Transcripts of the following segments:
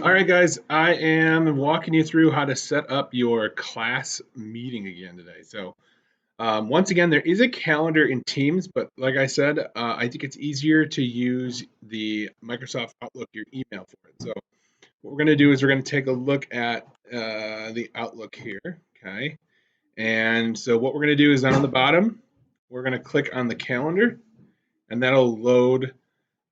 All right, guys, I am walking you through how to set up your class meeting again today. Once again, there is a calendar in Teams, but like I said, I think it's easier to use the Microsoft Outlook, your email for it. So, what we're going to do is we're going to take a look at the Outlook here, okay? And so, what we're going to do is down on the bottom, we're going to click on the calendar, and that'll load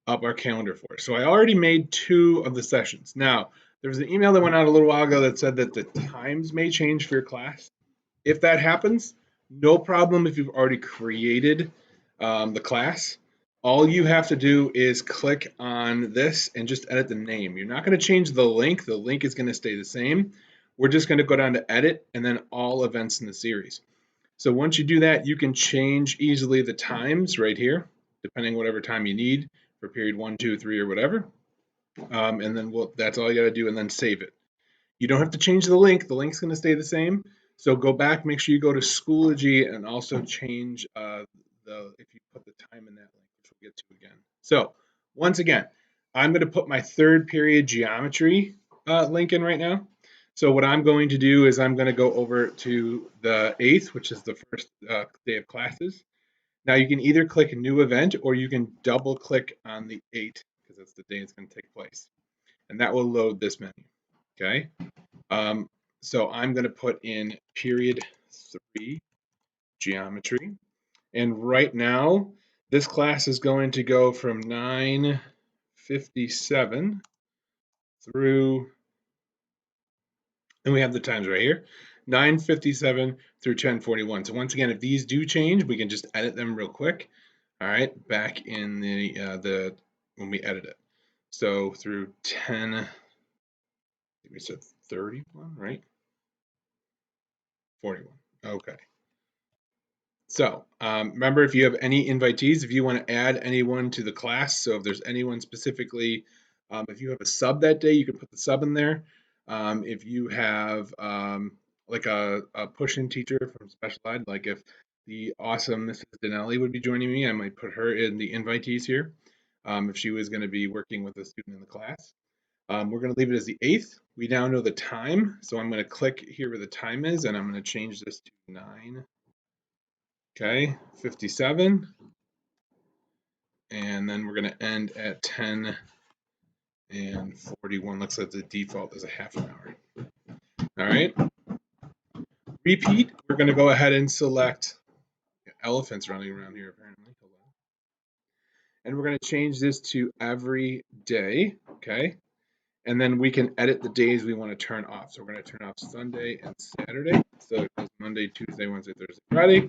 up our calendar for us. So I already made 2 of the sessions. Now, there was an email that went out a little while ago that said that the times may change for your class. If that happens, no problem if you've already created the class. All you have to do is click on this and just edit the name. You're not going to change the link. The link is going to stay the same. We're just going to go down to edit and then all events in the series. So once you do that, you can change easily the times right here, depending whatever time you need for period 1, 2, 3, or whatever. And then that's all you got to do, and then save it. You don't have to change the link. The link's going to stay the same. So go back, make sure you go to Schoology, and also change if you put the time in that link, which we'll get to again. So once again, I'm going to put my 3rd period geometry link in right now. So what I'm going to do is I'm going to go over to the 8th, which is the first day of classes. Now you can either click new event or you can double click on the 8 because that's the day it's going to take place. And that will load this menu, okay? So I'm going to put in period 3 geometry. And right now, this class is going to go from 9:57 through, and we have the times right here, 9:57 through 10:41. So once again, if these do change, we can just edit them real quick. All right, back in the when we edit it. So through 10, I think we said 31, right? 41. Okay. So remember, if you have any invitees, if you want to add anyone to the class, so if there's anyone specifically, if you have a sub that day, you can put the sub in there. If you have like a push-in teacher from special ed, like if the awesome Mrs. Dinelli would be joining me, I might put her in the invitees here if she was going to be working with a student in the class. We're going to leave it as the 8th. We now know the time, so I'm going to click here where the time is, and I'm going to change this to 9. Okay, 57. And then we're going to end at 10 and 41. Looks like the default is a half an hour. All right. Repeat. We're going to go ahead and select elephants running around here apparently. Hold on. And we're going to change this to every day. Okay. And then we can edit the days we want to turn off. So we're going to turn off Sunday and Saturday. So it goes Monday, Tuesday, Wednesday, Thursday, Friday.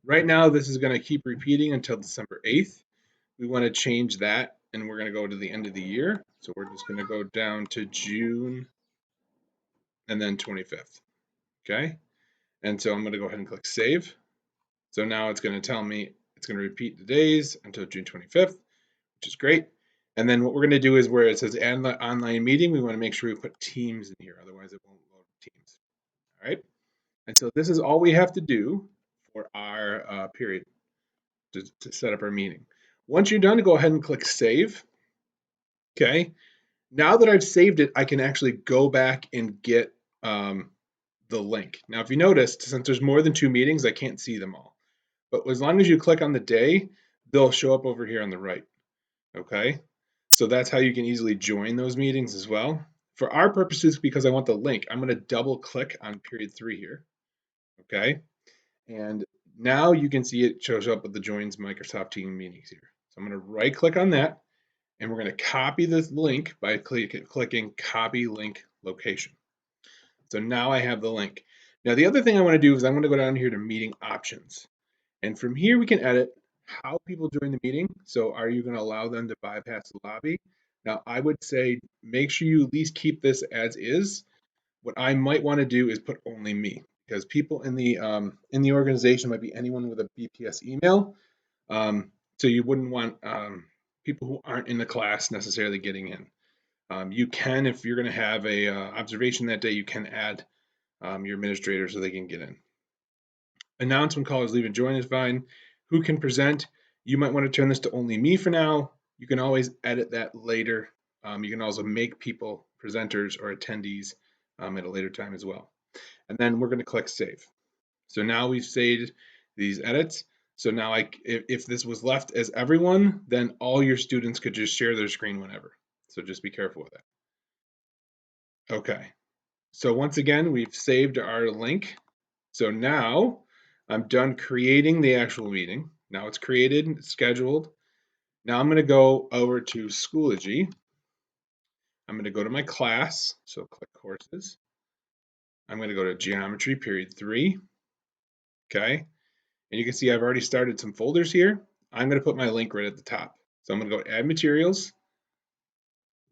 Right now, this is going to keep repeating until December 8th. We want to change that, and we're going to go to the end of the year. So we're just going to go down to June and then 25th. Okay. And so I'm going to go ahead and click save. So now it's going to tell me it's going to repeat the days until June 25th, which is great. And then what we're going to do is where it says add the online meeting, we want to make sure we put Teams in here. Otherwise, it won't load Teams. All right. And so this is all we have to do for our period to set up our meeting. Once you're done, go ahead and click save. Okay. Now that I've saved it, I can actually go back and get the link. Now, if you noticed, since there's more than 2 meetings, I can't see them all. But as long as you click on the day, they'll show up over here on the right. Okay. So that's how you can easily join those meetings as well. For our purposes, because I want the link, I'm going to double click on period 3 here. Okay. And now you can see it shows up with the joins Microsoft Teams meetings here. So I'm going to right click on that, and we're going to copy this link by clicking copy link location. So now I have the link. Now the other thing I want to do is I'm going to go down here to meeting options. And from here we can edit how people join the meeting. So are you going to allow them to bypass the lobby? Now I would say make sure you at least keep this as is. What I might want to do is put only me, because people in the organization might be anyone with a BPS email. So you wouldn't want people who aren't in the class necessarily getting in. You can, if you're going to have a observation that day, you can add your administrator so they can get in. Announce when callers leave and join is fine. Who can present? You might want to turn this to only me for now. You can always edit that later You can also make people presenters or attendees at a later time as well. And then we're going to click save. So now we've saved these edits. So now if this was left as everyone, then all your students could just share their screen whenever. So just be careful with that. Okay. So once again, we've saved our link. So now I'm done creating the actual meeting. Now it's created, it's scheduled. Now I'm going to go over to Schoology. I'm going to go to my class. So click courses. I'm going to go to geometry period 3. Okay. And you can see I've already started some folders here. I'm going to put my link right at the top. So I'm going to go add materials.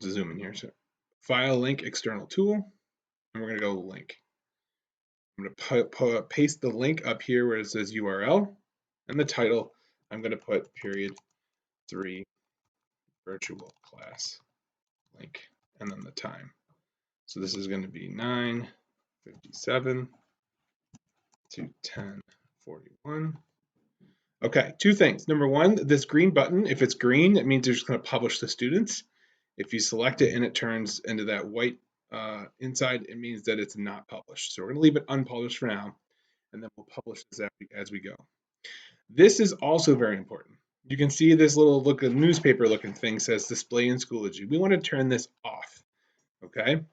Let's zoom in here. So file, link, external tool. And we're going to go link. I'm going to paste the link up here where it says URL. And the title, I'm going to put period 3 virtual class link. And then the time. So this is going to be 9:57 to 10:41. Okay, two things. Number one, this green button, if it's green, it means you're just going to publish the students. If you select it and it turns into that white inside, it means that it's not published. So we're going to leave it unpublished for now, and then we'll publish this as we go. This is also very important. You can see this little newspaper looking thing says display in Schoology. We want to turn this off, okay?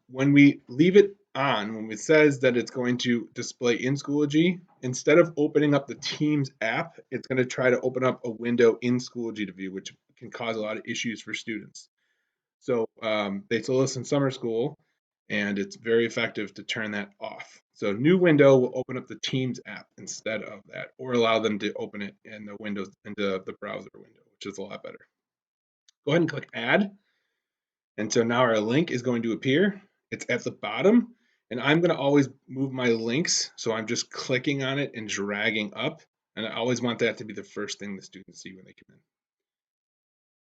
When we leave it on, when it says that it's going to display in Schoology, instead of opening up the Teams app, it's going to try to open up a window in Schoology to view, which can cause a lot of issues for students. So they told us in summer school, and it's very effective to turn that off. So new window will open up the Teams app instead of that, or allow them to open it in the Windows into the browser window, which is a lot better. Go ahead and click add. And so now our link is going to appear. It's at the bottom, and I'm going to always move my links. So I'm just clicking on it and dragging up. And I always want that to be the first thing the students see when they come in.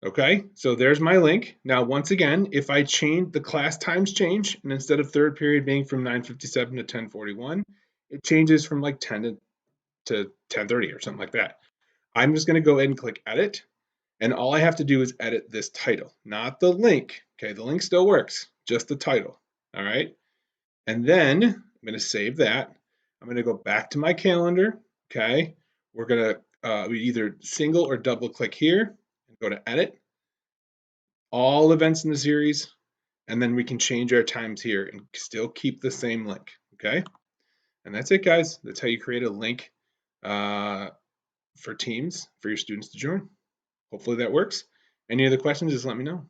Okay, so there's my link. Now, once again, if I change the class times change, and instead of third period being from 9:57 to 10:41, it changes from like 10 to 10:30 or something like that. I'm just going to go ahead and click edit. And all I have to do is edit this title, not the link. Okay, the link still works, just the title. All right. And then I'm going to save that. I'm going to go back to my calendar. Okay. We're going to we either single or double click here and go to edit all events in the series. And then we can change our times here and still keep the same link. Okay. And that's it, guys. That's how you create a link for Teams for your students to join. Hopefully that works. Any other questions, just let me know.